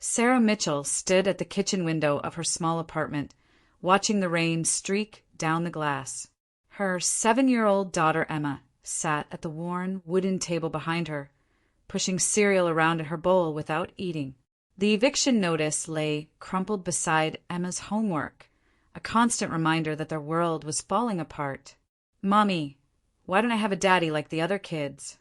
Sarah Mitchell stood at the kitchen window of her small apartment, watching the rain streak down the glass. Her 7-year-old daughter Emma sat at the worn wooden table behind her, pushing cereal around in her bowl without eating. The eviction notice lay crumpled beside Emma's homework, a constant reminder that their world was falling apart. "Mommy, why don't I have a daddy like the other kids?"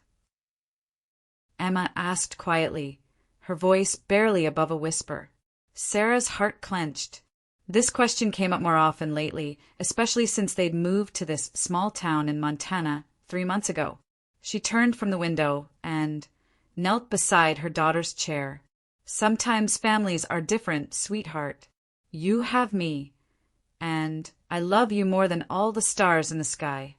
Emma asked quietly, her voice barely above a whisper. Sarah's heart clenched. This question came up more often lately, especially since they'd moved to this small town in Montana 3 months ago. She turned from the window and knelt beside her daughter's chair. "Sometimes families are different, sweetheart. You have me, and I love you more than all the stars in the sky."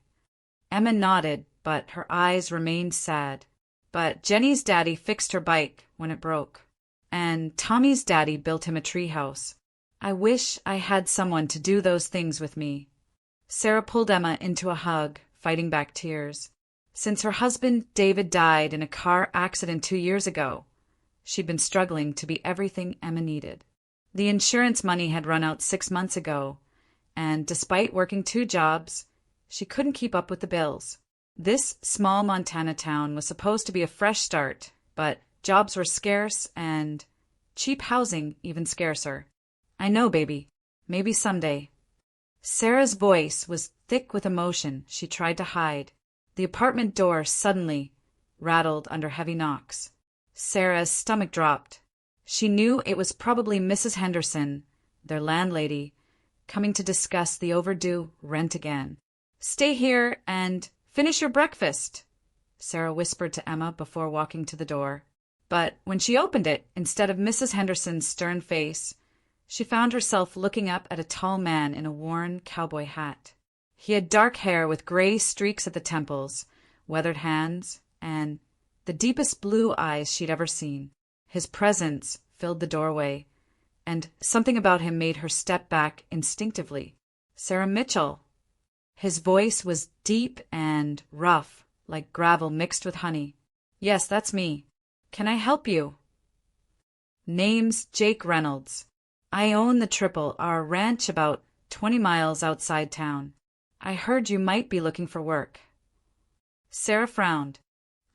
Emma nodded, but her eyes remained sad. "But Jenny's daddy fixed her bike when it broke, and Tommy's daddy built him a treehouse. I wish I had someone to do those things with me." Sarah pulled Emma into a hug, fighting back tears. Since her husband David died in a car accident 2 years ago, she'd been struggling to be everything Emma needed. The insurance money had run out 6 months ago, and despite working 2 jobs, she couldn't keep up with the bills. This small Montana town was supposed to be a fresh start, but jobs were scarce and cheap housing even scarcer. "I know, baby. Maybe someday." Sarah's voice was thick with emotion she tried to hide. The apartment door suddenly rattled under heavy knocks. Sarah's stomach dropped. She knew it was probably Mrs. Henderson, their landlady, coming to discuss the overdue rent again. "Stay here and finish your breakfast," Sarah whispered to Emma before walking to the door. But when she opened it, instead of Mrs. Henderson's stern face, she found herself looking up at a tall man in a worn cowboy hat. He had dark hair with gray streaks at the temples, weathered hands, and the deepest blue eyes she'd ever seen. His presence filled the doorway, and something about him made her step back instinctively. "Sarah Mitchell." His voice was deep and rough, like gravel mixed with honey. "Yes, that's me. Can I help you?" "Name's Jake Reynolds. I own the Triple R ranch about 20 miles outside town. I heard you might be looking for work." Sarah frowned.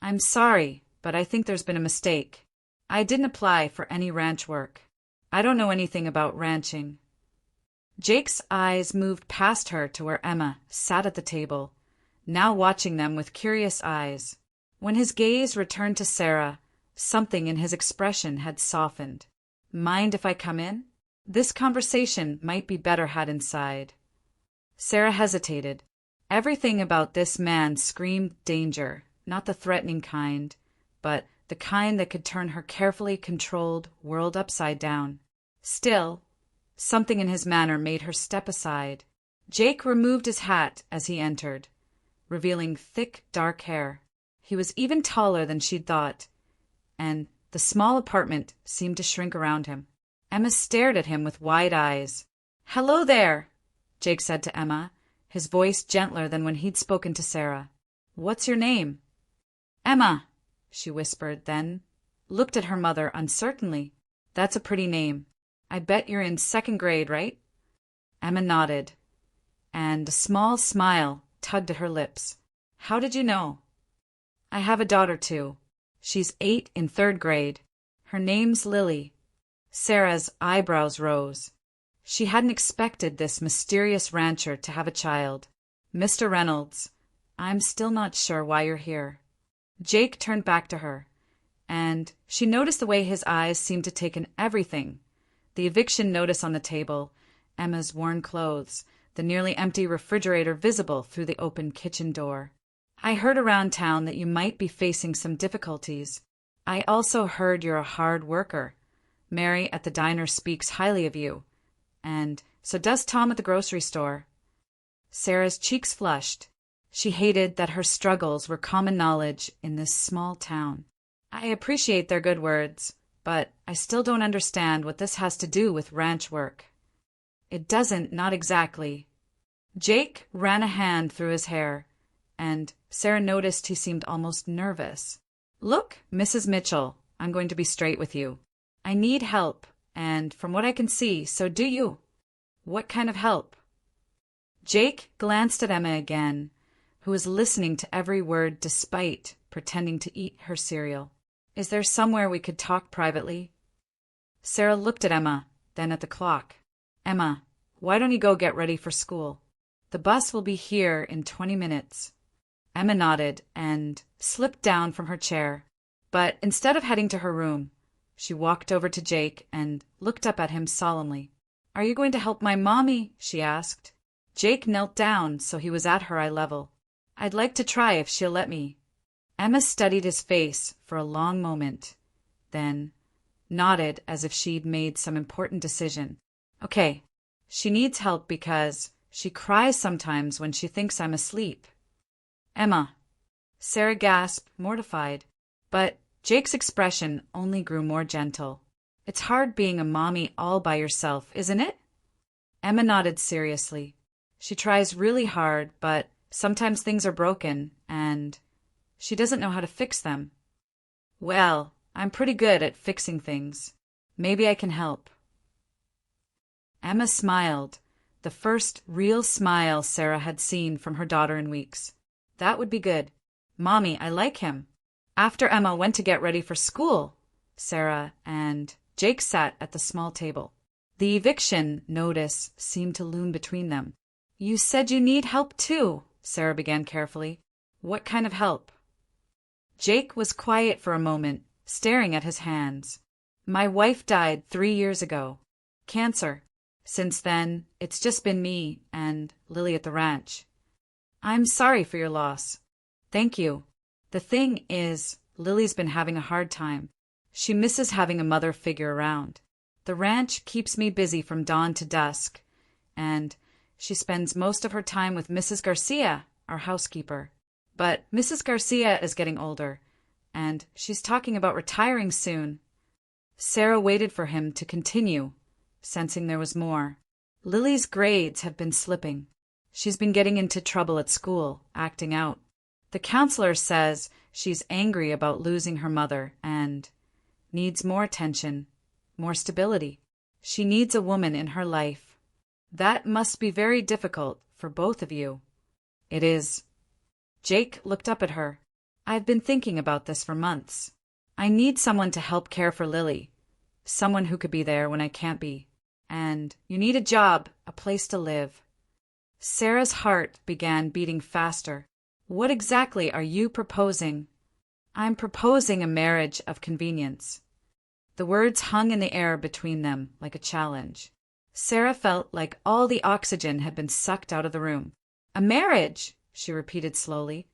"I'm sorry, but I think there's been a mistake. I didn't apply for any ranch work. I don't know anything about ranching." Jake's eyes moved past her to where Emma sat at the table, now watching them with curious eyes. When his gaze returned to Sarah, something in his expression had softened. "Mind if I come in? This conversation might be better had inside." Sarah hesitated. Everything about this man screamed danger, not the threatening kind, but the kind that could turn her carefully controlled world upside down. Still, something in his manner made her step aside. Jake removed his hat as he entered, revealing thick, dark hair. He was even taller than she'd thought, and the small apartment seemed to shrink around him. Emma stared at him with wide eyes. "Hello there," Jake said to Emma, his voice gentler than when he'd spoken to Sarah. "What's your name?" "Emma," she whispered, then looked at her mother uncertainly. "That's a pretty name. I bet you're in 2nd grade, right?" Emma nodded, and a small smile tugged at her lips. "How did you know?" "I have a daughter, too. She's 8 in 3rd grade. Her name's Lily." Sarah's eyebrows rose. She hadn't expected this mysterious rancher to have a child. "Mr. Reynolds, I'm still not sure why you're here." Jake turned back to her, and she noticed the way his eyes seemed to take in everything. The eviction notice on the table, Emma's worn clothes, the nearly empty refrigerator visible through the open kitchen door. "I heard around town that you might be facing some difficulties. I also heard you're a hard worker. Mary at the diner speaks highly of you, and so does Tom at the grocery store." Sarah's cheeks flushed. She hated that her struggles were common knowledge in this small town. "I appreciate their good words, but I still don't understand what this has to do with ranch work." "It doesn't, not exactly." Jake ran a hand through his hair, and Sarah noticed he seemed almost nervous. "Look, Mrs. Mitchell, I'm going to be straight with you. I need help, and from what I can see, so do you. What kind of help? Jake glanced at Emma again, who was listening to every word despite pretending to eat her cereal. Is there somewhere we could talk privately? Sarah looked at Emma, then at the clock. Emma, why don't you go get ready for school? The bus will be here in 20 minutes. Emma nodded and slipped down from her chair, but instead of heading to her room, she walked over to Jake and looked up at him solemnly. Are you going to help my mommy? She asked. Jake knelt down so he was at her eye level. I'd like to try if she'll let me. Emma studied his face for a long moment, then nodded as if she'd made some important decision. Okay, she needs help because she cries sometimes when she thinks I'm asleep. Emma. Sarah gasped, mortified, but Jake's expression only grew more gentle. It's hard being a mommy all by yourself, isn't it? Emma nodded seriously. She tries really hard, but sometimes things are broken, and she doesn't know how to fix them. Well, I'm pretty good at fixing things. Maybe I can help. Emma smiled, the first real smile Sarah had seen from her daughter in weeks. That would be good. Mommy, I like him. After Emma went to get ready for school, Sarah and Jake sat at the small table. The eviction notice seemed to loom between them. You said you need help too, Sarah began carefully. What kind of help? Jake was quiet for a moment, staring at his hands. My wife died 3 years ago. Cancer. Since then, it's just been me and Lily at the ranch. I'm sorry for your loss. Thank you. The thing is, Lily's been having a hard time. She misses having a mother figure around. The ranch keeps me busy from dawn to dusk, and she spends most of her time with Mrs. Garcia, our housekeeper. But Mrs. Garcia is getting older, and she's talking about retiring soon. Sarah waited for him to continue, sensing there was more. Lily's grades have been slipping. She's been getting into trouble at school, acting out. The counselor says she's angry about losing her mother and needs more attention, more stability. She needs a woman in her life. That must be very difficult for both of you. It is. Jake looked up at her. I've been thinking about this for months. I need someone to help care for Lily, someone who could be there when I can't be. And you need a job, a place to live. Sarah's heart began beating faster. What exactly are you proposing? I'm proposing a marriage of convenience. The words hung in the air between them like a challenge. Sarah felt like all the oxygen had been sucked out of the room. A marriage, she repeated slowly.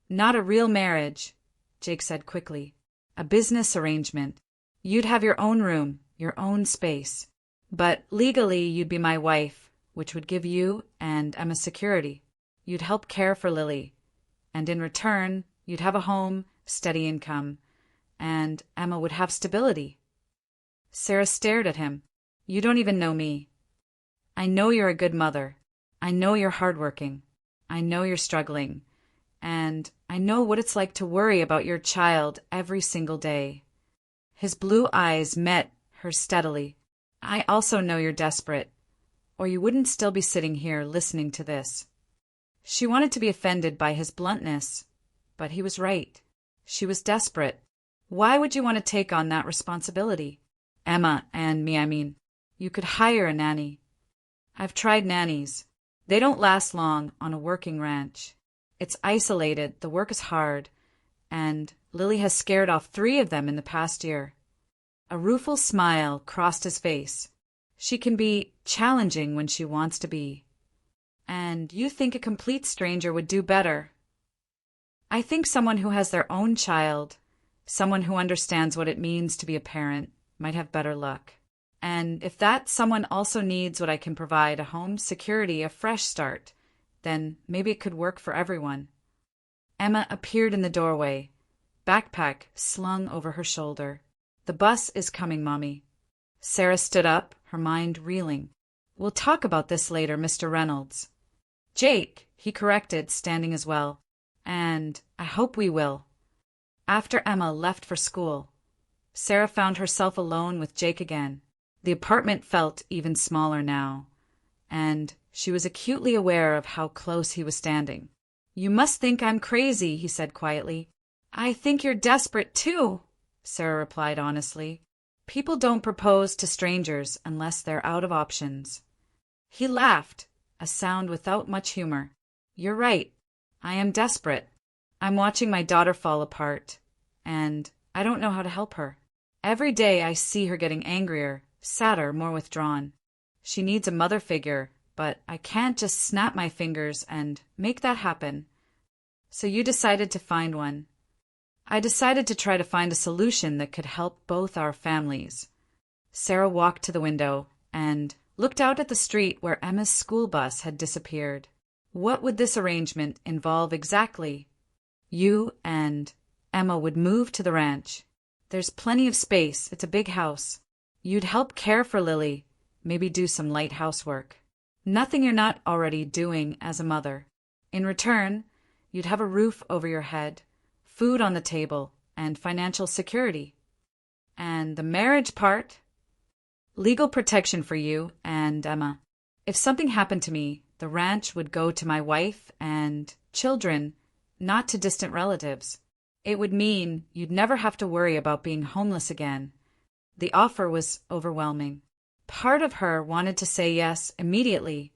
Not a real marriage, Jake said quickly. A business arrangement. You'd have your own room, your own space. But legally you'd be my wife, which would give you and Emma security. You'd help care for Lily. And in return, you'd have a home, steady income, and Emma would have stability. Sarah stared at him. You don't even know me. I know you're a good mother. I know you're hardworking. I know you're struggling. And I know what it's like to worry about your child every single day. His blue eyes met hers steadily. I also know you're desperate, or you wouldn't still be sitting here listening to this. She wanted to be offended by his bluntness, but he was right. She was desperate. Why would you want to take on that responsibility? Emma and me, I mean. You could hire a nanny. I've tried nannies. They don't last long on a working ranch. It's isolated, the work is hard, and Lily has scared off 3 of them in the past year. A rueful smile crossed his face. She can be challenging when she wants to be. And you think a complete stranger would do better. I think someone who has their own child, someone who understands what it means to be a parent, might have better luck. And if that someone also needs what I can provide, a home, security, a fresh start, then maybe it could work for everyone. Emma appeared in the doorway, backpack slung over her shoulder. The bus is coming, Mommy. Sarah stood up, her mind reeling. We'll talk about this later, Mr. Reynolds. Jake, he corrected, standing as well. And I hope we will. After Emma left for school. Sarah found herself alone with Jake again. The apartment felt even smaller now, and she was acutely aware of how close he was standing. "You must think I'm crazy," he said quietly. "I think you're desperate too," Sarah replied honestly. "People don't propose to strangers unless they're out of options." He laughed, a sound without much humor. "You're right. I am desperate. I'm watching my daughter fall apart, and I don't know how to help her. Every day I see her getting angrier, sadder, more withdrawn. She needs a mother figure, but I can't just snap my fingers and make that happen. So you decided to find one. I decided to try to find a solution that could help both our families." Sarah walked to the window and looked out at the street where Emma's school bus had disappeared. What would this arrangement involve exactly? You and Emma would move to the ranch. There's plenty of space. It's a big house. You'd help care for Lily, maybe do some light housework. Nothing you're not already doing as a mother. In return, you'd have a roof over your head, food on the table, and financial security. And the marriage part? Legal protection for you and Emma. If something happened to me, the ranch would go to my wife and children, not to distant relatives. It would mean you'd never have to worry about being homeless again. The offer was overwhelming. Part of her wanted to say yes immediately.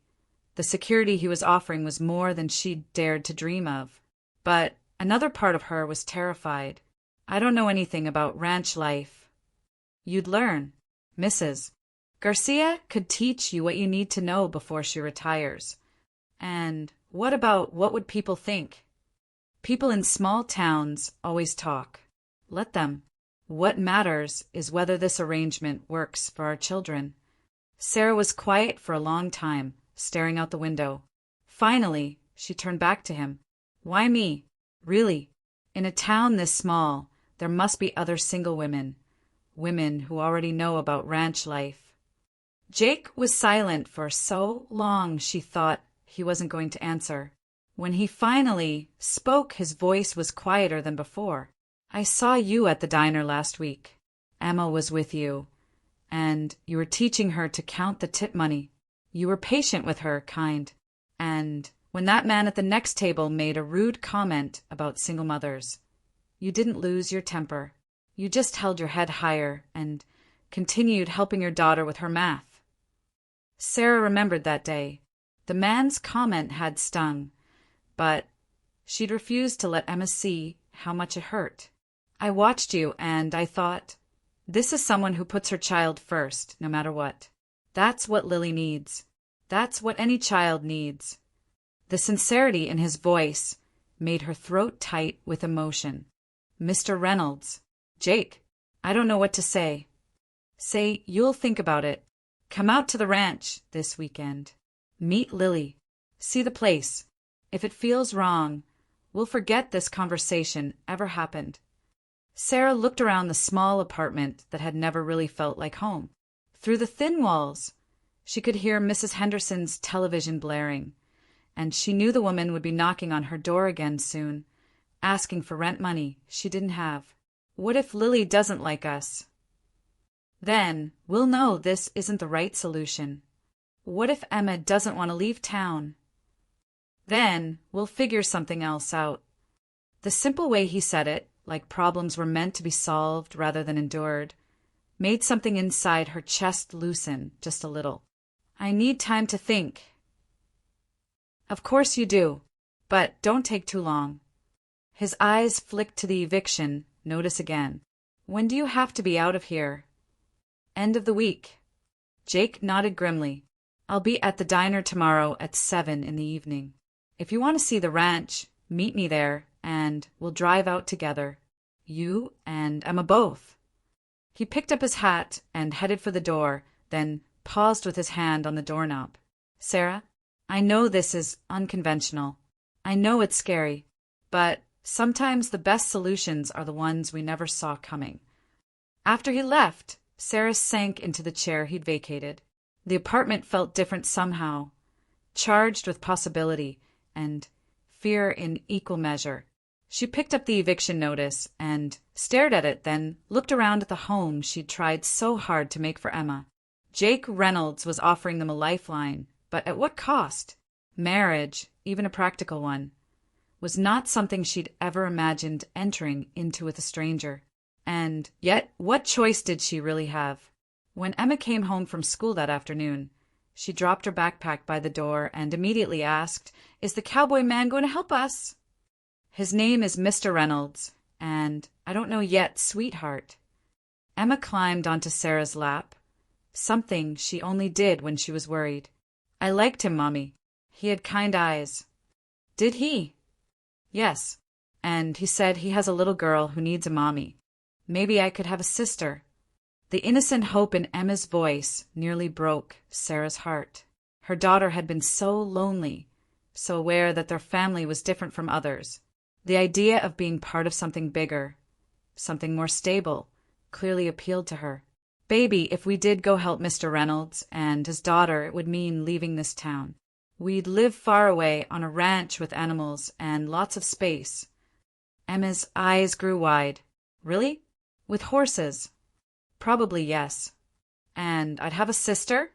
The security he was offering was more than she'd dared to dream of. But another part of her was terrified. "I don't know anything about ranch life." "You'd learn. Mrs. Garcia could teach you what you need to know before she retires. And what about what would people think? People in small towns always talk. Let them. What matters is whether this arrangement works for our children." Sarah was quiet for a long time, staring out the window. Finally, she turned back to him. "Why me? Really? In a town this small, there must be other single women. Women who already know about ranch life." Jake was silent for so long she thought he wasn't going to answer. When he finally spoke, his voice was quieter than before. "I saw you at the diner last week. Emma was with you, and you were teaching her to count the tip money. You were patient with her, kind. And when that man at the next table made a rude comment about single mothers, you didn't lose your temper. You just held your head higher and continued helping your daughter with her math." Sarah remembered that day. The man's comment had stung, but she'd refused to let Emma see how much it hurt. "I watched you, and I thought, this is someone who puts her child first, no matter what. That's what Lily needs. That's what any child needs." The sincerity in his voice made her throat tight with emotion. "Mr. Reynolds. Jake, I don't know what to say. Say you'll think about it. Come out to the ranch this weekend. Meet Lily. See the place. If it feels wrong, we'll forget this conversation ever happened." Sarah looked around the small apartment that had never really felt like home. Through the thin walls, she could hear Mrs. Henderson's television blaring, and she knew the woman would be knocking on her door again soon, asking for rent money she didn't have. What if Lily doesn't like us? Then we'll know this isn't the right solution. What if Emma doesn't want to leave town? Then we'll figure something else out. The simple way he said it, like problems were meant to be solved rather than endured, made something inside her chest loosen just a little. "I need time to think." "Of course you do, but don't take too long." His eyes flicked to the eviction notice again. "When do you have to be out of here?" "End of the week." Jake nodded grimly. "I'll be at the diner tomorrow at 7 in the evening. If you want to see the ranch, meet me there, and we'll drive out together. You and Emma both." He picked up his hat and headed for the door, then paused with his hand on the doorknob. "Sarah, I know this is unconventional. I know it's scary, but sometimes the best solutions are the ones we never saw coming." After he left, Sarah sank into the chair he'd vacated. The apartment felt different somehow, charged with possibility and fear in equal measure. She picked up the eviction notice and stared at it, then looked around at the home she'd tried so hard to make for Emma. Jake Reynolds was offering them a lifeline, but at what cost? Marriage, even a practical one, was not something she'd ever imagined entering into with a stranger. And yet, what choice did she really have? When Emma came home from school that afternoon, she dropped her backpack by the door and immediately asked, "Is the cowboy man going to help us?" "His name is Mr. Reynolds, and I don't know yet, sweetheart." Emma climbed onto Sarah's lap, something she only did when she was worried. "I liked him, Mommy. He had kind eyes." "Did he?" "Yes, and he said he has a little girl who needs a mommy. Maybe I could have a sister." The innocent hope in Emma's voice nearly broke Sarah's heart. Her daughter had been so lonely, so aware that their family was different from others. The idea of being part of something bigger, something more stable, clearly appealed to her. "Baby, if we did go help Mr. Reynolds and his daughter, it would mean leaving this town. We'd live far away on a ranch with animals and lots of space." Emma's eyes grew wide. "Really? With horses?" "Probably, yes." "And I'd have a sister?"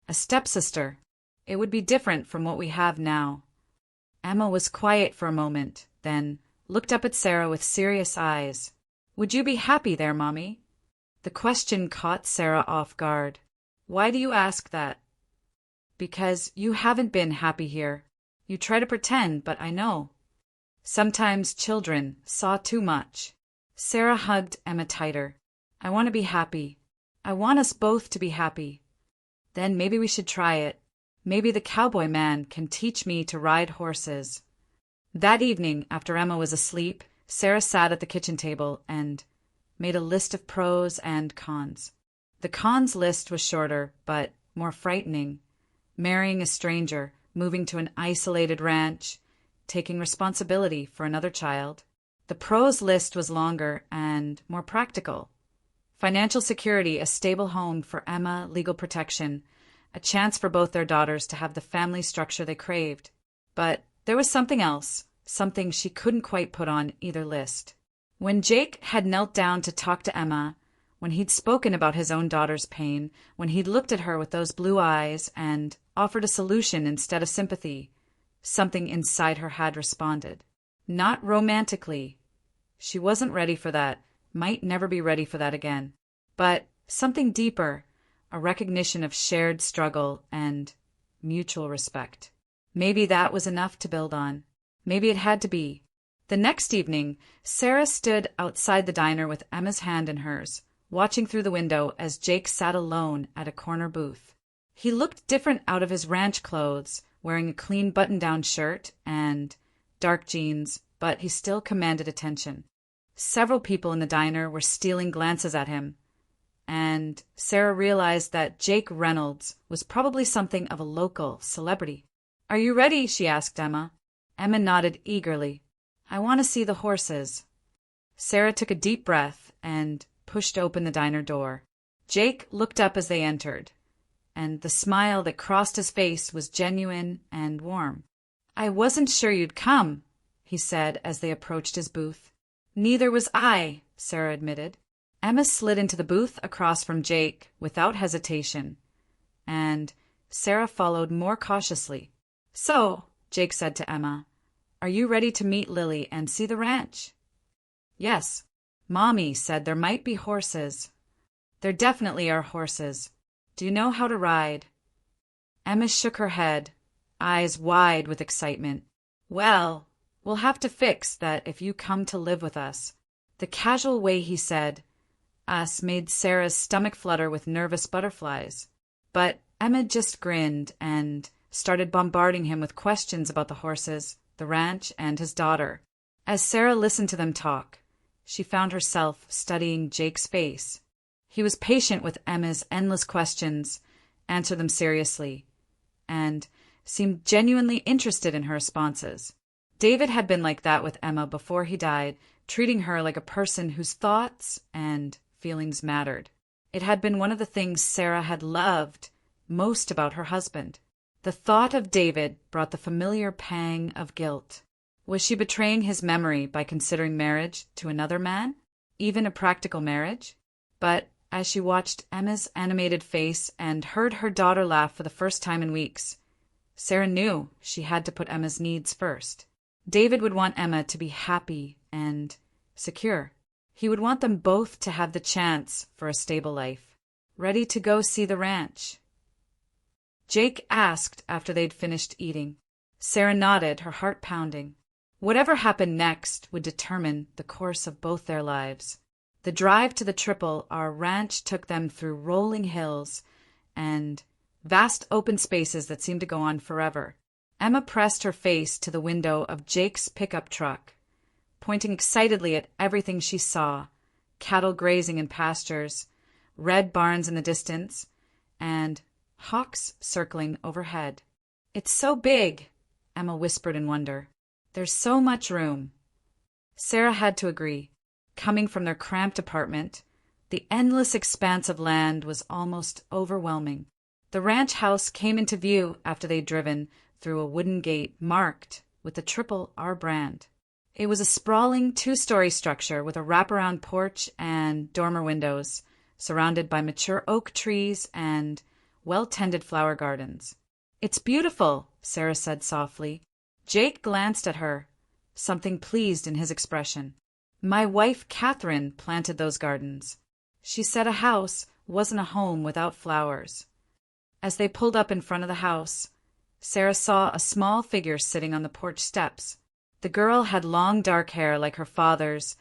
"A stepsister. It would be different from what we have now." Emma was quiet for a moment, then looked up at Sarah with serious eyes. "Would you be happy there, Mommy?" The question caught Sarah off guard. "Why do you ask that?" "Because you haven't been happy here. You try to pretend, but I know. Sometimes children saw too much." Sarah hugged Emma tighter. "I want to be happy. I want us both to be happy. Then maybe we should try it. Maybe the cowboy man can teach me to ride horses." That evening, after Emma was asleep, Sarah sat at the kitchen table and made a list of pros and cons. The cons list was shorter, but more frightening. Marrying a stranger, moving to an isolated ranch, taking responsibility for another child. The pros list was longer and more practical. Financial security, a stable home for Emma, legal protection, a chance for both their daughters to have the family structure they craved. But there was something else, something she couldn't quite put on either list. When Jake had knelt down to talk to Emma, when he'd spoken about his own daughter's pain, when he'd looked at her with those blue eyes and offered a solution instead of sympathy, something inside her had responded. Not romantically. She wasn't ready for that, might never be ready for that again. But something deeper, a recognition of shared struggle and mutual respect. Maybe that was enough to build on. Maybe it had to be. The next evening, Sarah stood outside the diner with Emma's hand in hers, watching through the window as Jake sat alone at a corner booth. He looked different out of his ranch clothes, wearing a clean button-down shirt and dark jeans, but he still commanded attention. Several people in the diner were stealing glances at him, and Sarah realized that Jake Reynolds was probably something of a local celebrity. "Are you ready?" she asked Emma. Emma nodded eagerly. "I want to see the horses." Sarah took a deep breath and pushed open the diner door. Jake looked up as they entered, and the smile that crossed his face was genuine and warm. "I wasn't sure you'd come," he said as they approached his booth. "Neither was I," Sarah admitted. Emma slid into the booth across from Jake without hesitation, and Sarah followed more cautiously. "So," Jake said to Emma, "are you ready to meet Lily and see the ranch?" "Yes. Mommy said there might be horses." "There definitely are horses. Do you know how to ride?" Emma shook her head, eyes wide with excitement. "Well, we'll have to fix that if you come to live with us." The casual way he said "us" made Sarah's stomach flutter with nervous butterflies. But Emma just grinned and started bombarding him with questions about the horses, the ranch, and his daughter. As Sarah listened to them talk, she found herself studying Jake's face. He was patient with Emma's endless questions, answered them seriously, and seemed genuinely interested in her responses. David had been like that with Emma before he died, treating her like a person whose thoughts and feelings mattered. It had been one of the things Sarah had loved most about her husband. The thought of David brought the familiar pang of guilt. Was she betraying his memory by considering marriage to another man? Even a practical marriage? But as she watched Emma's animated face and heard her daughter laugh for the first time in weeks, Sarah knew she had to put Emma's needs first. David would want Emma to be happy and secure. He would want them both to have the chance for a stable life. Ready to go see the ranch? Jake asked after they'd finished eating. Sarah nodded, her heart pounding. Whatever happened next would determine the course of both their lives. The drive to the Triple R ranch took them through rolling hills and vast open spaces that seemed to go on forever. Emma pressed her face to the window of Jake's pickup truck, pointing excitedly at everything she saw: cattle grazing in pastures, red barns in the distance, and hawks circling overhead. "It's so big," Emma whispered in wonder. "There's so much room." Sarah had to agree. Coming from their cramped apartment, the endless expanse of land was almost overwhelming. The ranch house came into view after they'd driven through a wooden gate marked with the Triple R brand. It was a sprawling two-story structure with a wraparound porch and dormer windows, surrounded by mature oak trees and well-tended flower gardens. "It's beautiful," Sarah said softly. Jake glanced at her, something pleased in his expression. "My wife Catherine planted those gardens. She said a house wasn't a home without flowers." As they pulled up in front of the house, Sarah saw a small figure sitting on the porch steps. The girl had long dark hair like her father's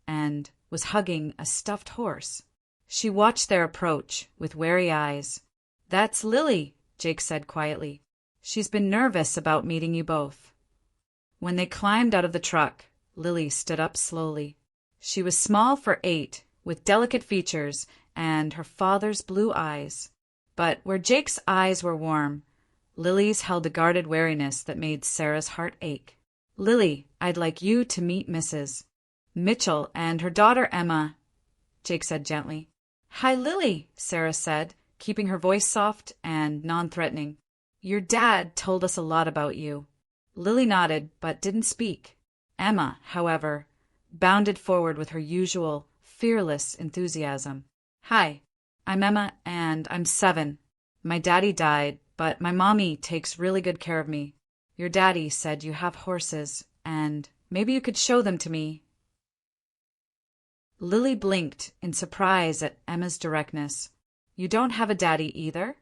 and was hugging a stuffed horse. She watched their approach with wary eyes. "That's Lily," Jake said quietly. "She's been nervous about meeting you both." When they climbed out of the truck, Lily stood up slowly. She was small for 8, with delicate features and her father's blue eyes. But where Jake's eyes were warm, Lily's held a guarded wariness that made Sarah's heart ache. "Lily, I'd like you to meet Mrs. Mitchell and her daughter Emma," Jake said gently. "Hi, Lily," Sarah said, keeping her voice soft and non-threatening. "Your dad told us a lot about you." Lily nodded, but didn't speak. Emma, however, bounded forward with her usual fearless enthusiasm. "Hi, I'm Emma, and I'm 7. My daddy died, but my mommy takes really good care of me. Your daddy said you have horses, and maybe you could show them to me." Lily blinked in surprise at Emma's directness. "You don't have a daddy either?"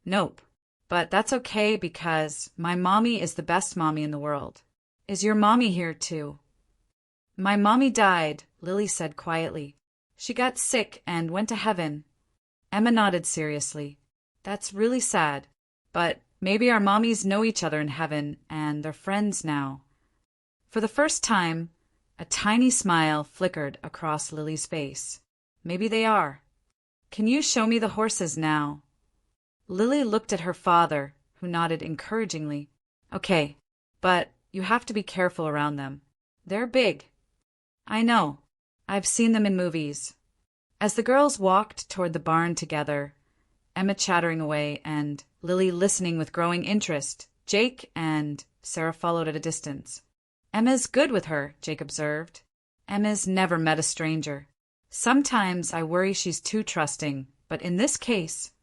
"Nope, but that's okay because my mommy is the best mommy in the world." "Is your mommy here too?" "My mommy died," Lily said quietly. "She got sick and went to heaven." Emma nodded seriously. "That's really sad, but maybe our mommies know each other in heaven and they're friends now." For the first time, a tiny smile flickered across Lily's face. "Maybe they are. Can you show me the horses now?" Lily looked at her father, who nodded encouragingly. "Okay, but you have to be careful around them. They're big." "I know. I've seen them in movies." As the girls walked toward the barn together, Emma chattering away and Lily listening with growing interest, Jake and Sarah followed at a distance. "Emma's good with her," Jake observed. "Emma's never met a stranger. Sometimes I worry she's too trusting, but in this case—"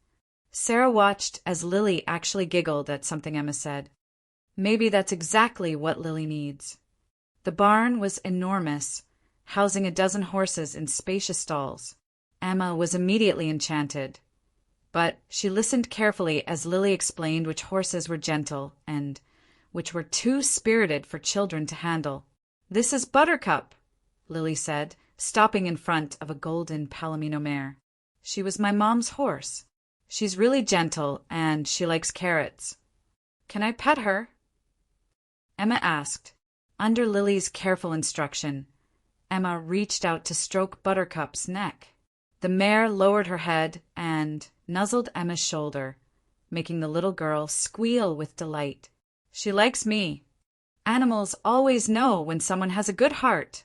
Sarah watched as Lily actually giggled at something Emma said. Maybe that's exactly what Lily needs. The barn was enormous, housing a dozen horses in spacious stalls. Emma was immediately enchanted, but she listened carefully as Lily explained which horses were gentle and which were too spirited for children to handle. "This is Buttercup," Lily said, stopping in front of a golden Palomino mare. "She was my mom's horse. She's really gentle and she likes carrots. Can I pet her?" Emma asked. Under Lily's careful instruction, Emma reached out to stroke Buttercup's neck. The mare lowered her head and nuzzled Emma's shoulder, making the little girl squeal with delight. "She likes me. Animals always know when someone has a good heart,"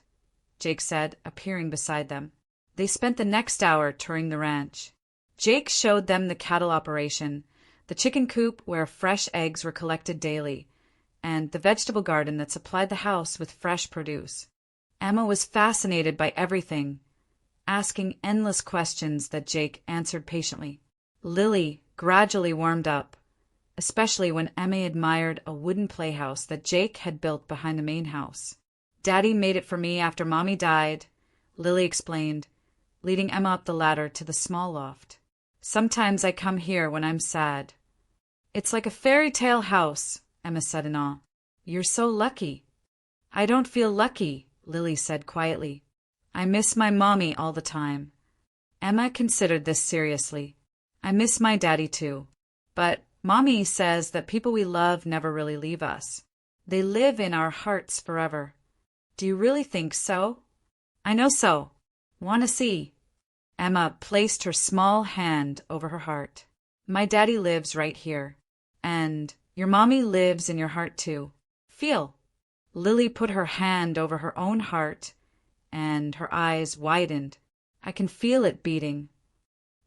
Jake said, appearing beside them. They spent the next hour touring the ranch. Jake showed them the cattle operation, the chicken coop where fresh eggs were collected daily, and the vegetable garden that supplied the house with fresh produce. Emma was fascinated by everything, asking endless questions that Jake answered patiently. Lily gradually warmed up, especially when Emma admired a wooden playhouse that Jake had built behind the main house. "Daddy made it for me after Mommy died," Lily explained, leading Emma up the ladder to the small loft. "Sometimes I come here when I'm sad." "It's like a fairy tale house," Emma said in awe. "You're so lucky." "I don't feel lucky," Lily said quietly. "I miss my mommy all the time." Emma considered this seriously. "I miss my daddy too. But Mommy says that people we love never really leave us. They live in our hearts forever." "Do you really think so?" "I know so. Want to see?" Emma placed her small hand over her heart. "My daddy lives right here. And your mommy lives in your heart too. Feel." Lily put her hand over her own heart, and her eyes widened. "I can feel it beating.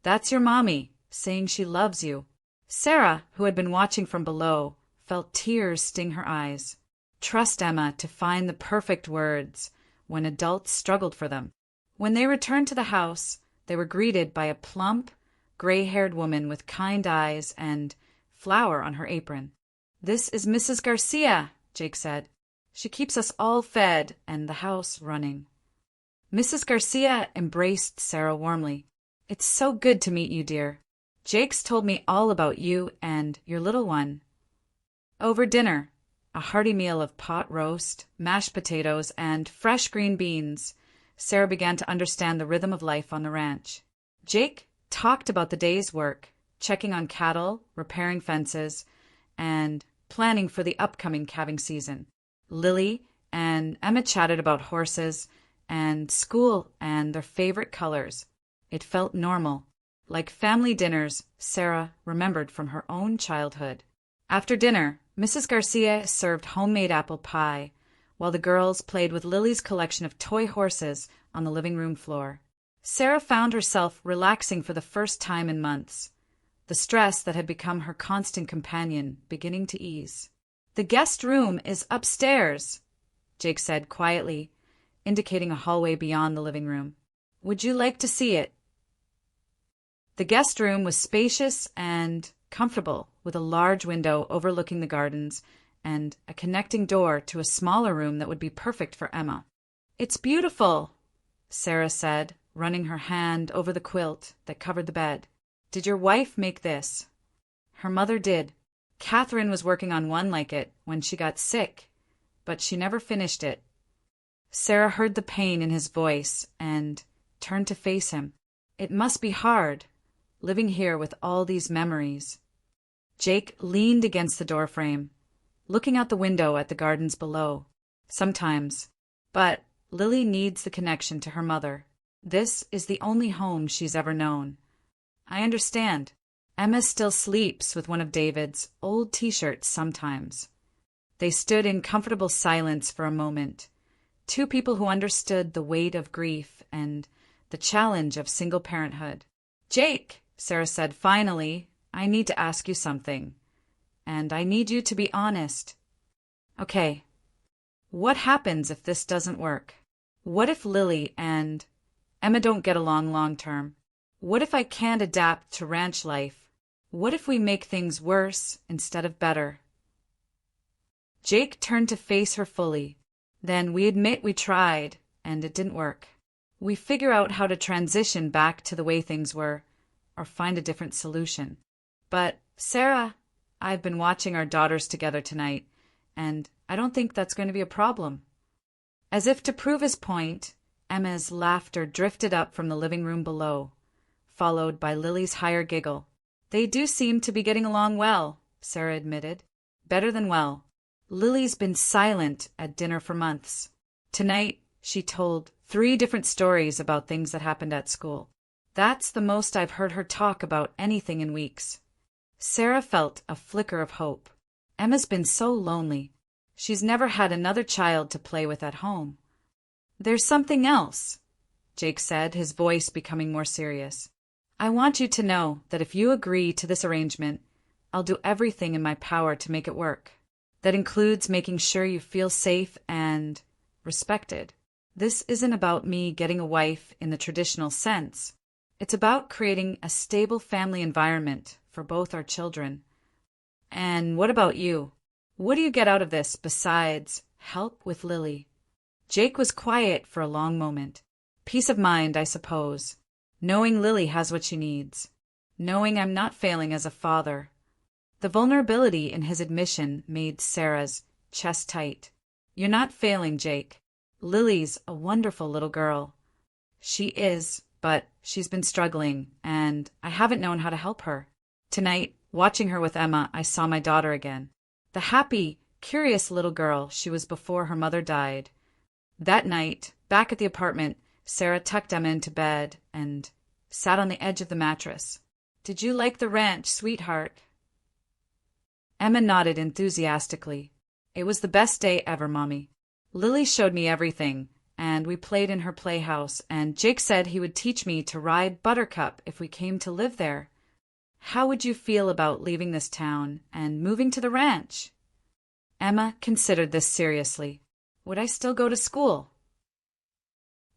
That's your mommy, saying she loves you." Sarah, who had been watching from below, felt tears sting her eyes. Trust Emma to find the perfect words when adults struggled for them. When they returned to the house, they were greeted by a plump, gray-haired woman with kind eyes and flour on her apron. "This is Mrs. Garcia," Jake said. "She keeps us all fed and the house running." Mrs. Garcia embraced Sarah warmly. "It's so good to meet you, dear. Jake's told me all about you and your little one." Over dinner, a hearty meal of pot roast, mashed potatoes, and fresh green beans, Sarah began to understand the rhythm of life on the ranch. Jake talked about the day's work, checking on cattle, repairing fences, and planning for the upcoming calving season. Lily and Emma chatted about horses and school and their favorite colors. It felt normal, like family dinners Sarah remembered from her own childhood. After dinner, Mrs. Garcia served homemade apple pie, while the girls played with Lily's collection of toy horses on the living room floor. Sarah found herself relaxing for the first time in months, the stress that had become her constant companion beginning to ease. "The guest room is upstairs," Jake said quietly, indicating a hallway beyond the living room. "Would you like to see it?" The guest room was spacious and comfortable, with a large window overlooking the gardens and a connecting door to a smaller room that would be perfect for Emma. "It's beautiful," Sarah said, running her hand over the quilt that covered the bed. "Did your wife make this?" Her mother did. Catherine was working on one like it when she got sick, but she never finished it. Sarah heard the pain in his voice and turned to face him. It must be hard, living here with all these memories. Jake leaned against the doorframe, looking out the window at the gardens below. "Sometimes. But Lily needs the connection to her mother. This is the only home she's ever known." "I understand." Emma still sleeps with one of David's old t-shirts sometimes. They stood in comfortable silence for a moment, two people who understood the weight of grief and the challenge of single parenthood. "Jake," Sarah said finally, "I need to ask you something, and I need you to be honest." "Okay. What happens if this doesn't work? What if Lily and Emma don't get along long term? What if I can't adapt to ranch life? What if we make things worse instead of better?" Jake turned to face her fully. "Then we admit we tried, and it didn't work. We figure out how to transition back to the way things were, or find a different solution." "But, Sarah, I've been watching our daughters together tonight, and I don't think that's going to be a problem." As if to prove his point, Emma's laughter drifted up from the living room below, followed by Lily's higher giggle. "They do seem to be getting along well," Sarah admitted. "Better than well. Lily's been silent at dinner for months. Tonight, she told 3 different stories about things that happened at school. That's the most I've heard her talk about anything in weeks." Sarah felt a flicker of hope. Emma's been so lonely. She's never had another child to play with at home. "There's something else," Jake said, his voice becoming more serious. "I want you to know that if you agree to this arrangement, I'll do everything in my power to make it work." that includes making sure you feel safe and respected. This isn't about me getting a wife in the traditional sense. It's about creating a stable family environment for both our children. And what about you? What do you get out of this besides help with Lily? Jake was quiet for a long moment. Peace of mind, I suppose. Knowing Lily has what she needs. Knowing I'm not failing as a father. The vulnerability in his admission made Sarah's chest tight. You're not failing, Jake. Lily's a wonderful little girl. She is, but she's been struggling, and I haven't known how to help her. Tonight, watching her with Emma, I saw my daughter again. The happy, curious little girl she was before her mother died. That night, back at the apartment, Sarah tucked Emma into bed and sat on the edge of the mattress. "Did you like the ranch, sweetheart?" Emma nodded enthusiastically. "It was the best day ever, Mommy. Lily showed me everything, and we played in her playhouse, and Jake said he would teach me to ride Buttercup if we came to live there. How would you feel about leaving this town and moving to the ranch?" Emma considered this seriously. "Would I still go to school?"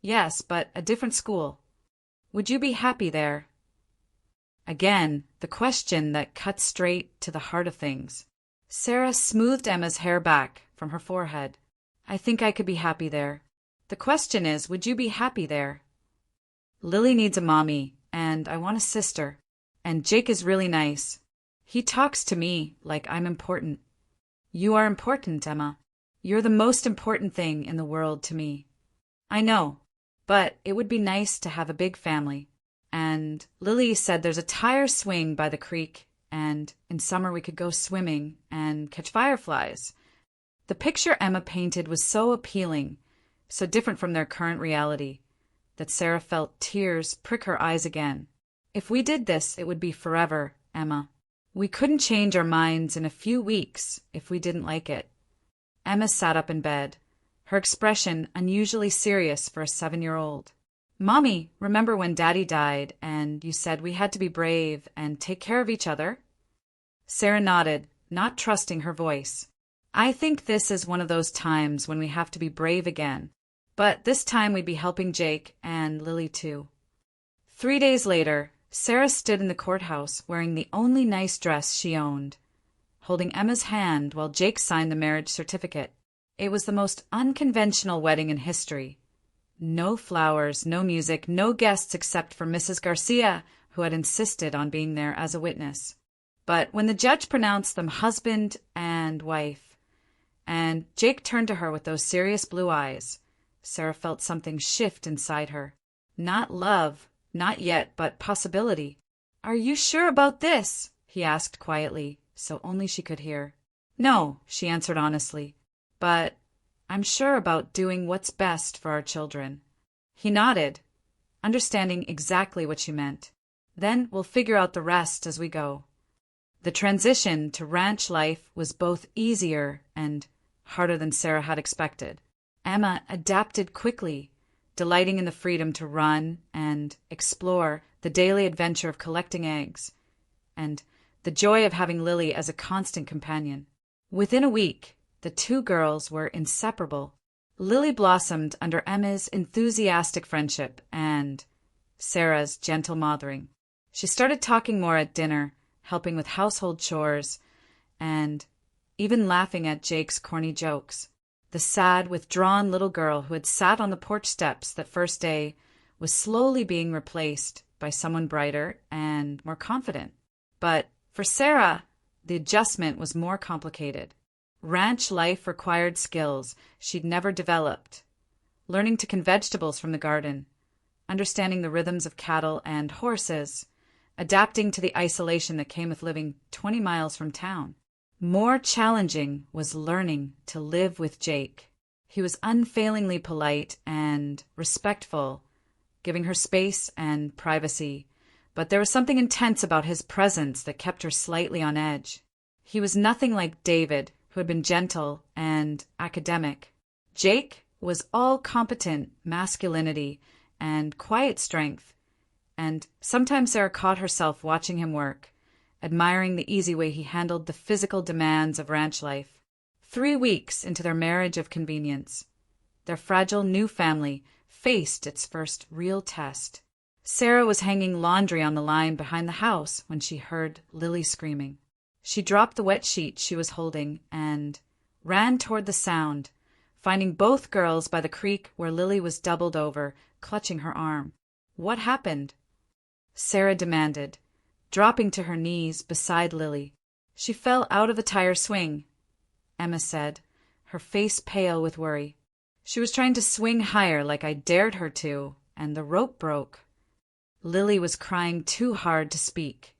"Yes, but a different school. Would you be happy there?" Again, the question that cut straight to the heart of things. Sarah smoothed Emma's hair back from her forehead. "I think I could be happy there. The question is, would you be happy there? Lily needs a mommy, and I want a sister. And Jake is really nice. He talks to me like I'm important." "You are important, Emma. You're the most important thing in the world to me." "I know, but it would be nice to have a big family. And Lily said there's a tire swing by the creek, and in summer we could go swimming and catch fireflies." The picture Emma painted was so appealing, so different from their current reality, that Sarah felt tears prick her eyes again. "If we did this, it would be forever, Emma. We couldn't change our minds in a few weeks if we didn't like it." Emma sat up in bed, her expression unusually serious for a 7-year-old. "Mommy, remember when Daddy died and you said we had to be brave and take care of each other?" Sarah nodded, not trusting her voice. "I think this is one of those times when we have to be brave again. But this time we'd be helping Jake and Lily too." 3 days later, Sarah stood in the courthouse wearing the only nice dress she owned, holding Emma's hand while Jake signed the marriage certificate. It was the most unconventional wedding in history. No flowers, no music, no guests except for Mrs. Garcia, who had insisted on being there as a witness. But when the judge pronounced them husband and wife, and Jake turned to her with those serious blue eyes, Sarah felt something shift inside her. Not love, not yet, but possibility. "Are you sure about this?" he asked quietly, so only she could hear. "No," she answered honestly, "but I'm sure about doing what's best for our children." He nodded, understanding exactly what she meant. "Then we'll figure out the rest as we go." The transition to ranch life was both easier and harder than Sarah had expected. Emma adapted quickly, delighting in the freedom to run and explore, the daily adventure of collecting eggs, and the joy of having Lily as a constant companion. Within a week, the two girls were inseparable. Lily blossomed under Emma's enthusiastic friendship and Sarah's gentle mothering. She started talking more at dinner, helping with household chores, and even laughing at Jake's corny jokes. The sad, withdrawn little girl who had sat on the porch steps that first day was slowly being replaced by someone brighter and more confident. But for Sarah, the adjustment was more complicated. Ranch life required skills she'd never developed. Learning to can vegetables from the garden, understanding the rhythms of cattle and horses, adapting to the isolation that came with living 20 miles from town. More challenging was learning to live with Jake. He was unfailingly polite and respectful, giving her space and privacy, but there was something intense about his presence that kept her slightly on edge. He was nothing like David, who had been gentle and academic. Jake was all competent masculinity and quiet strength, and sometimes Sarah caught herself watching him work, admiring the easy way he handled the physical demands of ranch life. 3 weeks into their marriage of convenience, their fragile new family faced its first real test. Sarah was hanging laundry on the line behind the house when she heard Lily screaming. She dropped the wet sheet she was holding and ran toward the sound, finding both girls by the creek where Lily was doubled over, clutching her arm. "What happened?" Sarah demanded, dropping to her knees beside Lily. "She fell out of the tire swing," Emma said, her face pale with worry. "She was trying to swing higher like I dared her to, and the rope broke." Lily was crying too hard to speak,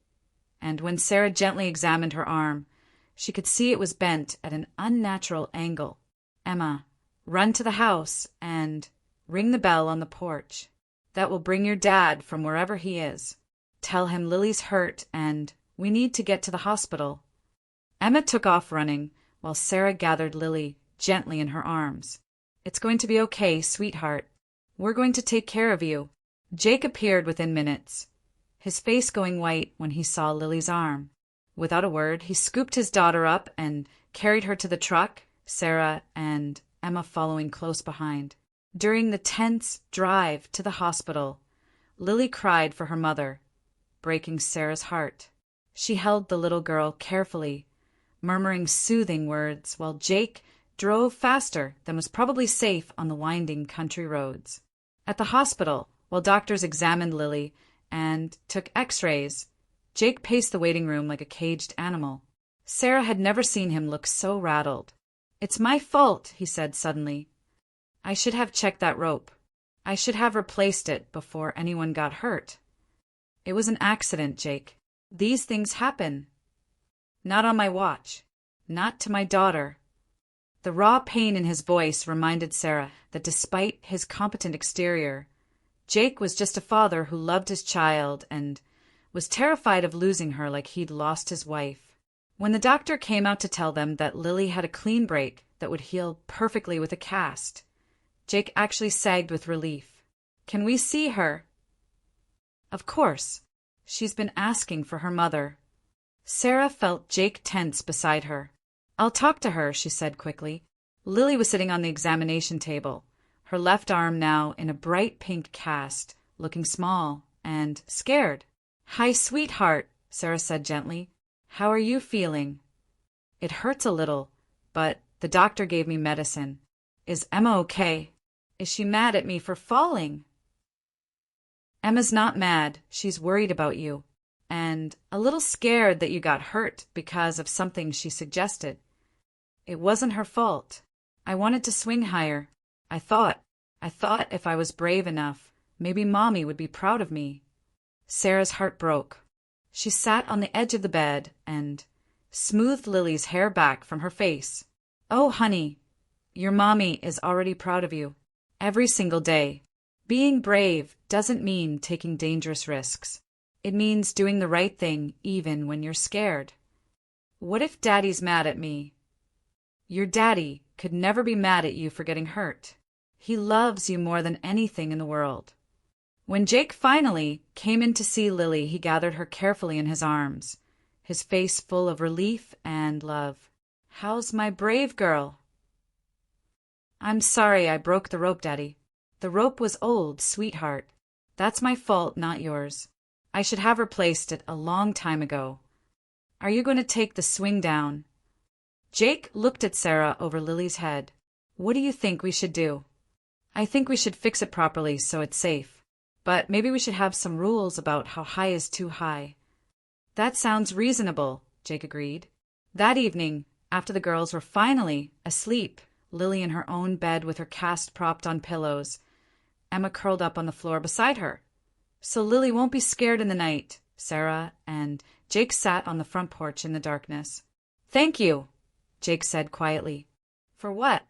and when Sarah gently examined her arm, she could see it was bent at an unnatural angle. "Emma, run to the house and ring the bell on the porch. That will bring your dad from wherever he is. Tell him Lily's hurt and we need to get to the hospital." Emma took off running while Sarah gathered Lily gently in her arms. "It's going to be okay, sweetheart. We're going to take care of you." Jake appeared within minutes, his face going white when he saw Lily's arm. Without a word, he scooped his daughter up and carried her to the truck, Sarah and Emma following close behind. During the tense drive to the hospital, Lily cried for her mother, breaking Sarah's heart. She held the little girl carefully, murmuring soothing words while Jake drove faster than was probably safe on the winding country roads. At the hospital, while doctors examined Lily and took x-rays, Jake paced the waiting room like a caged animal. Sarah had never seen him look so rattled. "It's my fault," he said suddenly. "I should have checked that rope. I should have replaced it before anyone got hurt. It was an accident, Jake. These things happen. Not on my watch. Not to my daughter." The raw pain in his voice reminded Sarah that despite his competent exterior, Jake was just a father who loved his child and was terrified of losing her like he'd lost his wife. When the doctor came out to tell them that Lily had a clean break that would heal perfectly with a cast, Jake actually sagged with relief. "Can we see her?" "Of course. She's been asking for her mother." Sarah felt Jake tense beside her. "I'll talk to her," she said quickly. Lily was sitting on the examination table, her left arm now in a bright pink cast, looking small and scared. "Hi, sweetheart," Sarah said gently. "How are you feeling?" "It hurts a little, but the doctor gave me medicine." "Is Emma okay?" "Is she mad at me for falling?" "Emma's not mad. She's worried about you, and a little scared that you got hurt because of something she suggested. It wasn't her fault. I wanted to swing higher. I thought if I was brave enough, maybe Mommy would be proud of me." Sarah's heart broke. She sat on the edge of the bed and smoothed Lily's hair back from her face. "Oh, honey, your Mommy is already proud of you. Every single day. Being brave doesn't mean taking dangerous risks. It means doing the right thing even when you're scared." "What if Daddy's mad at me?" "Your daddy could never be mad at you for getting hurt. He loves you more than anything in the world." When Jake finally came in to see Lily, he gathered her carefully in his arms, his face full of relief and love. "How's my brave girl?" "I'm sorry I broke the rope, Daddy. The rope was old, sweetheart. That's my fault, not yours. I should have replaced it a long time ago. Are you going to take the swing down?" Jake looked at Sarah over Lily's head. "What do you think we should do?" "I think we should fix it properly so it's safe. But maybe we should have some rules about how high is too high." "That sounds reasonable," Jake agreed. That evening, after the girls were finally asleep, Lily in her own bed with her cast propped on pillows, Emma curled up on the floor beside her. "So Lily won't be scared in the night," Sarah and Jake sat on the front porch in the darkness. "Thank you," Jake said quietly. "For what?"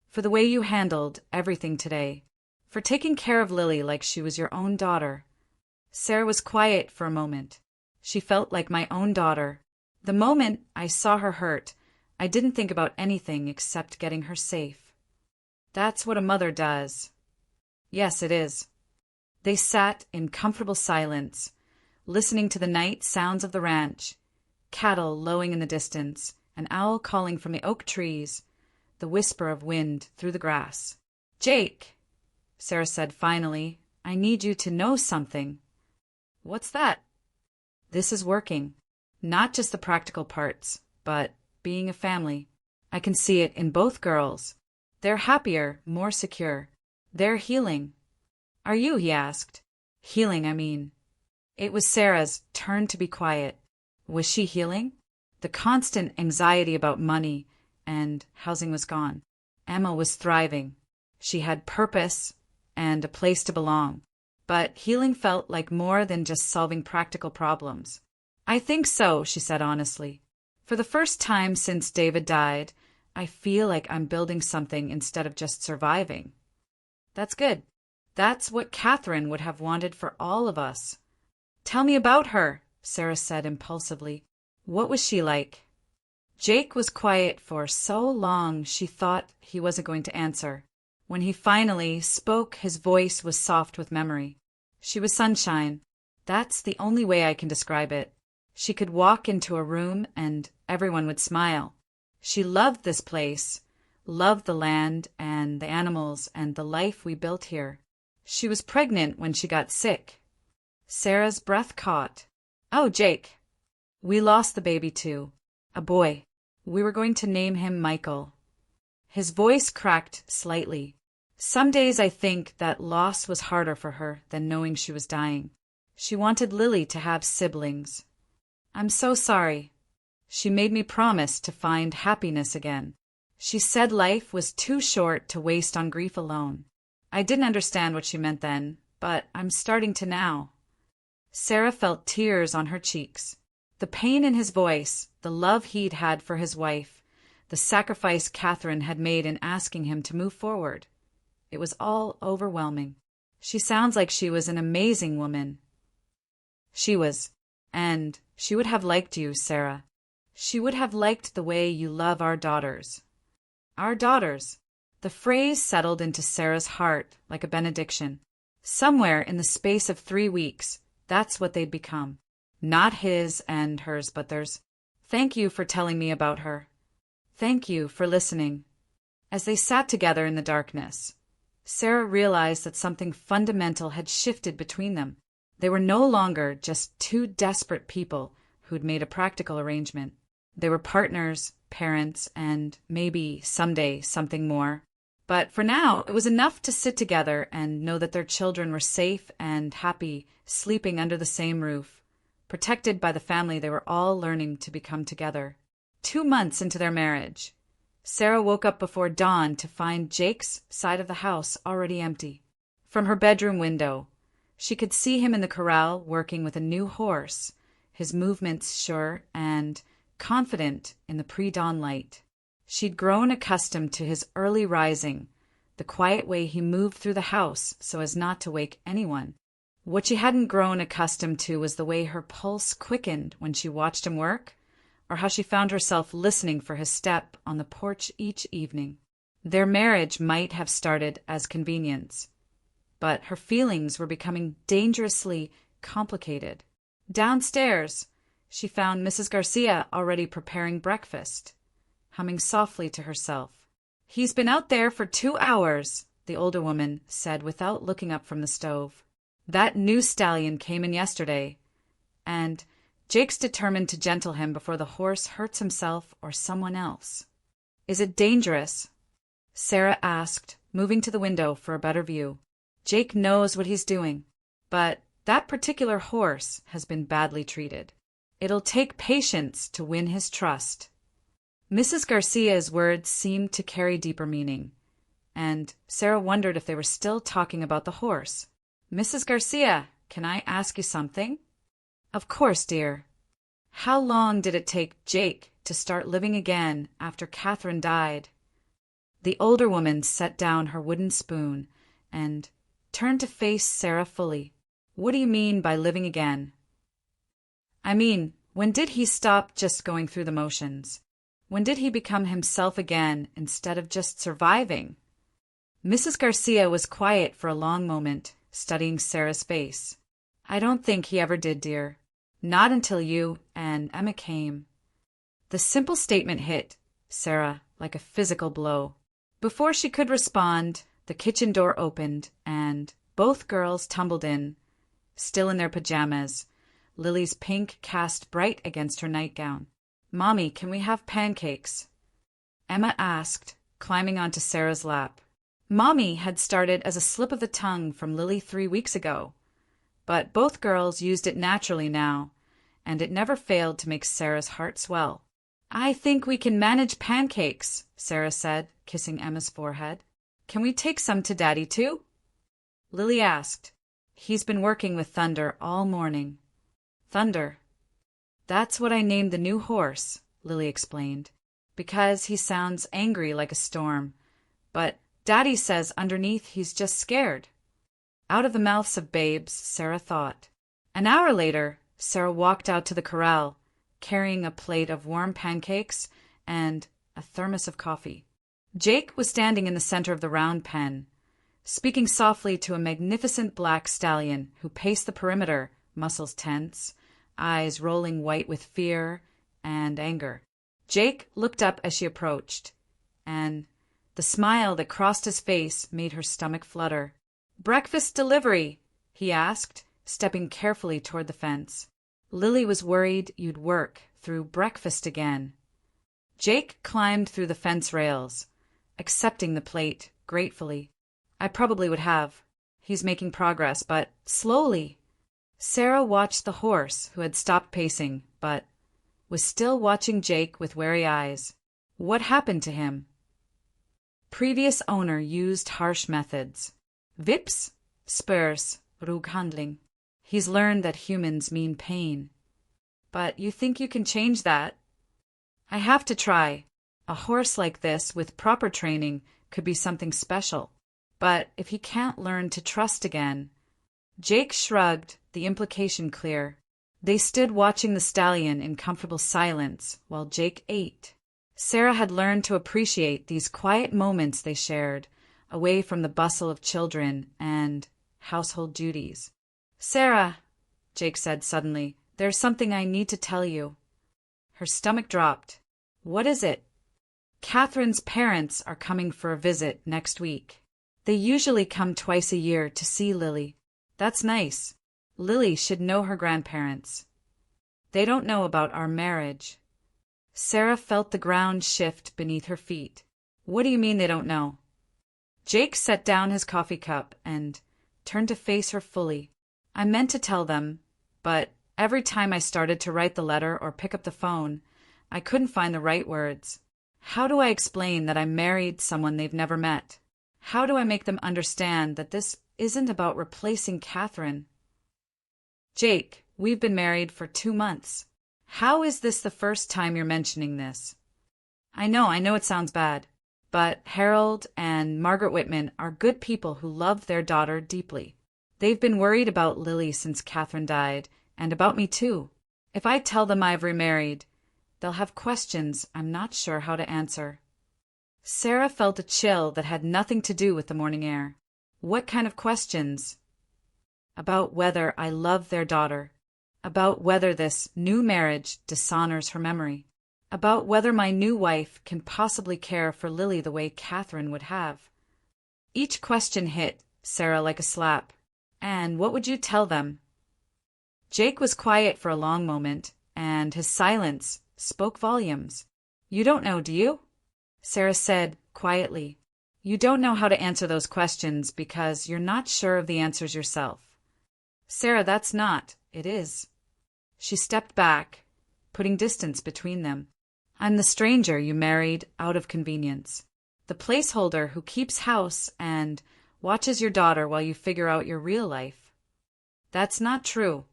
"For the way you handled everything today. For taking care of Lily like she was your own daughter." Sarah was quiet for a moment. She felt like my own daughter. The moment I saw her hurt, I didn't think about anything except getting her safe. "That's what a mother does." "Yes, it is." They sat in comfortable silence, listening to the night sounds of the ranch, cattle lowing in the distance, an owl calling from the oak trees, the whisper of wind through the grass. "Jake," Sarah said finally, "I need you to know something." "What's that?" "This is working. Not just the practical parts, but being a family. I can see it in both girls. They're happier, more secure. They're healing." "Are you?" he asked. "Healing, I mean." It was Sarah's turn to be quiet. Was she healing? The constant anxiety about money and housing was gone. Emma was thriving. She had purpose and a place to belong. But healing felt like more than just solving practical problems. "I think so," she said honestly. "For the first time since David died, I feel like I'm building something instead of just surviving." "That's good. That's what Catherine would have wanted for all of us." "Tell me about her," Sarah said impulsively. "What was she like?" Jake was quiet for so long she thought he wasn't going to answer. When he finally spoke, his voice was soft with memory. "She was sunshine. That's the only way I can describe it. She could walk into a room and everyone would smile. She loved this place, loved the land and the animals and the life we built here. She was pregnant when she got sick." Sarah's breath caught. "Oh, Jake." "We lost the baby too. A boy. We were going to name him Michael." His voice cracked slightly. "Some days I think that loss was harder for her than knowing she was dying. She wanted Lily to have siblings. I'm so sorry. She made me promise to find happiness again. She said life was too short to waste on grief alone. I didn't understand what she meant then, but I'm starting to now." Sarah felt tears on her cheeks. The pain in his voice, the love he'd had for his wife, the sacrifice Catherine had made in asking him to move forward. It was all overwhelming. "She sounds like she was an amazing woman." "She was. And she would have liked you, Sarah. She would have liked the way you love our daughters." "Our daughters." The phrase settled into Sarah's heart like a benediction. Somewhere in the space of 3 weeks, that's what they'd become. Not his and hers, but theirs. "Thank you for telling me about her. Thank you for listening." As they sat together in the darkness, Sarah realized that something fundamental had shifted between them. They were no longer just two desperate people who'd made a practical arrangement. They were partners, parents, and maybe someday something more. But for now, it was enough to sit together and know that their children were safe and happy, sleeping under the same roof, protected by the family they were all learning to become together. 2 months into their marriage, Sarah woke up before dawn to find Jake's side of the house already empty. From her bedroom window, she could see him in the corral working with a new horse, his movements sure and confident in the pre-dawn light. She'd grown accustomed to his early rising, the quiet way he moved through the house so as not to wake anyone. What she hadn't grown accustomed to was the way her pulse quickened when she watched him work, or how she found herself listening for his step on the porch each evening. Their marriage might have started as convenience, but her feelings were becoming dangerously complicated. Downstairs, she found Mrs. Garcia already preparing breakfast, humming softly to herself. "He's been out there for 2 hours," the older woman said without looking up from the stove. "That new stallion came in yesterday, and Jake's determined to gentle him before the horse hurts himself or someone else." "Is it dangerous?" Sarah asked, moving to the window for a better view. "Jake knows what he's doing, but that particular horse has been badly treated. It'll take patience to win his trust." Mrs. Garcia's words seemed to carry deeper meaning, and Sarah wondered if they were still talking about the horse. "Mrs. Garcia, can I ask you something?" "Of course, dear." "How long did it take Jake to start living again after Catherine died?" The older woman set down her wooden spoon and turned to face Sarah fully. "What do you mean by living again?" "I mean, when did he stop just going through the motions? When did he become himself again instead of just surviving?" Mrs. Garcia was quiet for a long moment, studying Sarah's face. "I don't think he ever did, dear. Not until you and Emma came." The simple statement hit Sarah like a physical blow. Before she could respond, the kitchen door opened, and both girls tumbled in, still in their pajamas, Lily's pink cast bright against her nightgown. "Mommy, can we have pancakes?" Emma asked, climbing onto Sarah's lap. Mommy had started as a slip of the tongue from Lily 3 weeks ago, but both girls used it naturally now, and it never failed to make Sarah's heart swell. "I think we can manage pancakes," Sarah said, kissing Emma's forehead. "Can we take some to Daddy too?" Lily asked. "He's been working with Thunder all morning." "Thunder? That's what I named the new horse," Lily explained, "because he sounds angry like a storm, but Daddy says underneath he's just scared." Out of the mouths of babes, Sarah thought. An hour later, Sarah walked out to the corral, carrying a plate of warm pancakes and a thermos of coffee. Jake was standing in the center of the round pen, speaking softly to a magnificent black stallion who paced the perimeter, muscles tense, eyes rolling white with fear and anger. Jake looked up as she approached, and the smile that crossed his face made her stomach flutter. "Breakfast delivery?" he asked, stepping carefully toward the fence. "Lily was worried you'd work through breakfast again." Jake climbed through the fence rails, accepting the plate gratefully. "I probably would have. He's making progress, but slowly." Sarah watched the horse, who had stopped pacing, but was still watching Jake with wary eyes. What happened to him? Previous owner used harsh methods. Vips, spurs, rughandling. He's learned that humans mean pain. But you think you can change that? I have to try. A horse like this, with proper training, could be something special. But if he can't learn to trust again... Jake shrugged, the implication clear. They stood watching the stallion in comfortable silence while Jake ate. Sarah had learned to appreciate these quiet moments they shared, away from the bustle of children and household duties. "Sarah," Jake said suddenly, "there's something I need to tell you." Her stomach dropped. "What is it?" "Catherine's parents are coming for a visit next week. They usually come twice a year to see Lily." "That's nice. Lily should know her grandparents." "They don't know about our marriage." Sarah felt the ground shift beneath her feet. "What do you mean they don't know?" Jake set down his coffee cup and turned to face her fully. "I meant to tell them, but every time I started to write the letter or pick up the phone, I couldn't find the right words. How do I explain that I married someone they've never met? How do I make them understand that this isn't about replacing Catherine? Jake, we've been married for 2 months. How is this the first time you're mentioning this?" I know it sounds bad, but Harold and Margaret Whitman are good people who love their daughter deeply. They've been worried about Lily since Catherine died, and about me too. If I tell them I've remarried, they'll have questions I'm not sure how to answer. Sarah felt a chill that had nothing to do with the morning air. What kind of questions? About whether I love their daughter. About whether this new marriage dishonors her memory. About whether my new wife can possibly care for Lily the way Catherine would have. Each question hit Sarah like a slap. And what would you tell them? Jake was quiet for a long moment, and his silence spoke volumes. You don't know, do you? Sarah said quietly. You don't know how to answer those questions because you're not sure of the answers yourself. Sarah, that's not. It is. She stepped back, putting distance between them. I'm the stranger you married out of convenience. The placeholder who keeps house and watches your daughter while you figure out your real life. That's not true,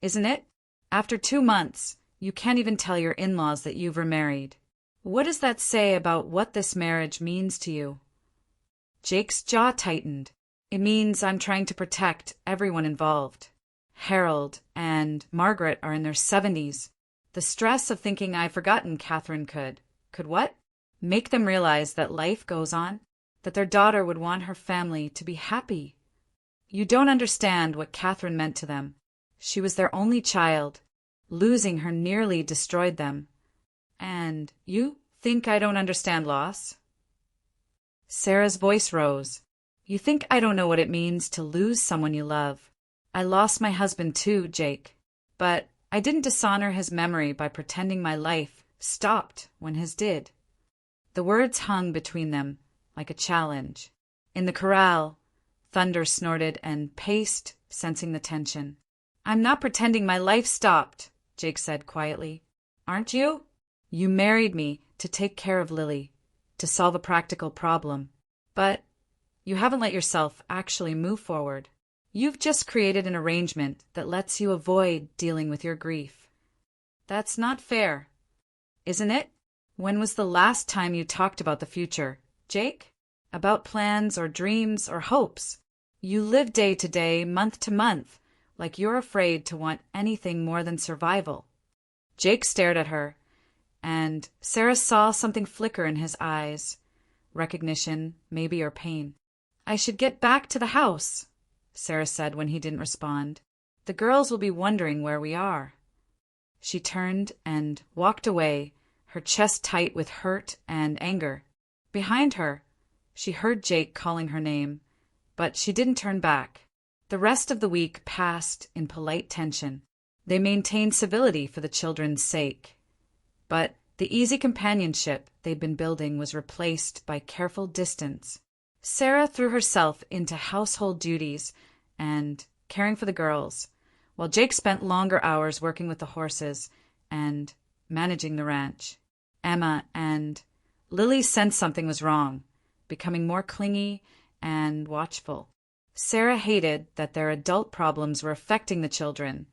isn't it? After 2 months, you can't even tell your in-laws that you've remarried. What does that say about what this marriage means to you? Jake's jaw tightened. It means I'm trying to protect everyone involved. Harold and Margaret are in their 70s. The stress of thinking I've forgotten Catherine could what? Make them realize that life goes on, that their daughter would want her family to be happy. You don't understand what Catherine meant to them. She was their only child. Losing her nearly destroyed them. And you think I don't understand loss? Sarah's voice rose. You think I don't know what it means to lose someone you love. I lost my husband too, Jake. But I didn't dishonor his memory by pretending my life stopped when his did. The words hung between them like a challenge. In the corral, Thunder snorted and paced, sensing the tension. I'm not pretending my life stopped, Jake said quietly. Aren't you? You married me to take care of Lily, to solve a practical problem. But you haven't let yourself actually move forward. You've just created an arrangement that lets you avoid dealing with your grief. That's not fair, isn't it? When was the last time you talked about the future, Jake? About plans or dreams or hopes? You live day to day, month to month, like you're afraid to want anything more than survival. Jake stared at her, and Sarah saw something flicker in his eyes. Recognition, maybe, or pain. I should get back to the house, Sarah said when he didn't respond. The girls will be wondering where we are. She turned and walked away, her chest tight with hurt and anger. Behind her, she heard Jake calling her name, but she didn't turn back. The rest of the week passed in polite tension. They maintained civility for the children's sake. But the easy companionship they'd been building was replaced by careful distance. Sarah threw herself into household duties and caring for the girls, while Jake spent longer hours working with the horses and managing the ranch. Emma and Lily sensed something was wrong, becoming more clingy and watchful. Sarah hated that their adult problems were affecting the children,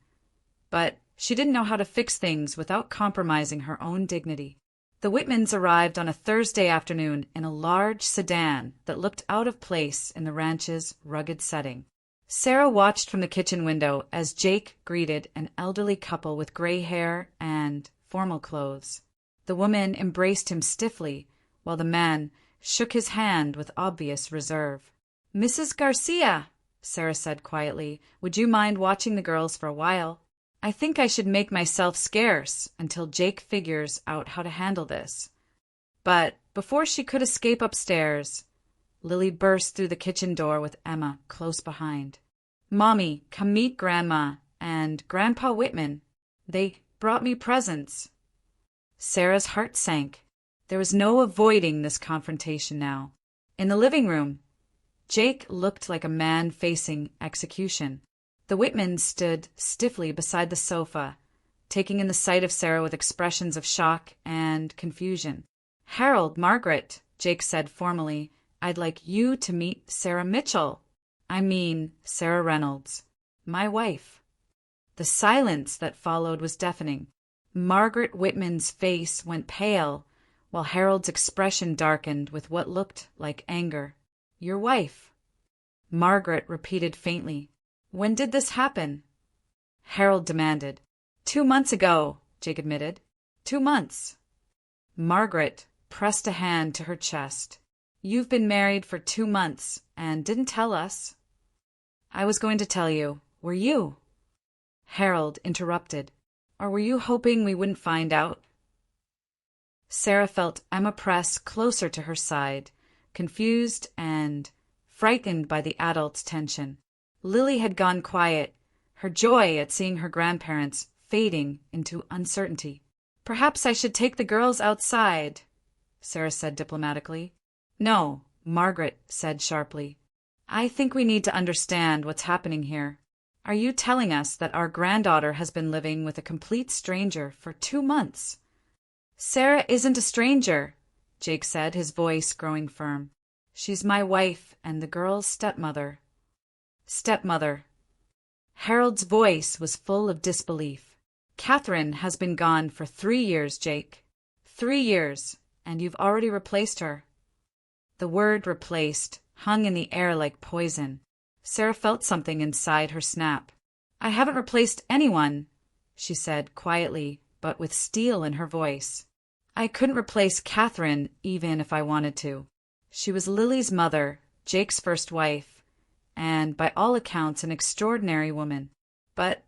but she didn't know how to fix things without compromising her own dignity. The Whitmans arrived on a Thursday afternoon in a large sedan that looked out of place in the ranch's rugged setting. Sarah watched from the kitchen window as Jake greeted an elderly couple with gray hair and formal clothes. The woman embraced him stiffly, while the man shook his hand with obvious reserve. Mrs. Garcia, Sarah said quietly, would you mind watching the girls for a while? I think I should make myself scarce until Jake figures out how to handle this. But before she could escape upstairs, Lily burst through the kitchen door with Emma close behind. Mommy, come meet Grandma and Grandpa Whitman. They brought me presents. Sarah's heart sank. There was no avoiding this confrontation now. In the living room, Jake looked like a man facing execution. The Whitmans stood stiffly beside the sofa, taking in the sight of Sarah with expressions of shock and confusion. Harold, Margaret, Jake said formally, I'd like you to meet Sarah Mitchell. I mean, Sarah Reynolds, my wife. The silence that followed was deafening. Margaret Whitman's face went pale, while Harold's expression darkened with what looked like anger. Your wife, Margaret repeated faintly. When did this happen? Harold demanded. 2 months ago, Jake admitted. 2 months. Margaret pressed a hand to her chest. You've been married for 2 months and didn't tell us. I was going to tell you. Were you? Harold interrupted. Or were you hoping we wouldn't find out? Sarah felt Emma press closer to her side, confused and frightened by the adult's tension. Lily had gone quiet, her joy at seeing her grandparents fading into uncertainty. Perhaps I should take the girls outside, Sarah said diplomatically. No, Margaret said sharply. I think we need to understand what's happening here. Are you telling us that our granddaughter has been living with a complete stranger for 2 months? Sarah isn't a stranger, Jake said, his voice growing firm. She's my wife and the girl's stepmother. Stepmother. Harold's voice was full of disbelief. Catherine has been gone for 3 years, Jake. 3 years, and you've already replaced her. The word replaced hung in the air like poison. Sarah felt something inside her snap. I haven't replaced anyone, she said quietly, but with steel in her voice. I couldn't replace Catherine even if I wanted to. She was Lily's mother, Jake's first wife, and by all accounts an extraordinary woman. But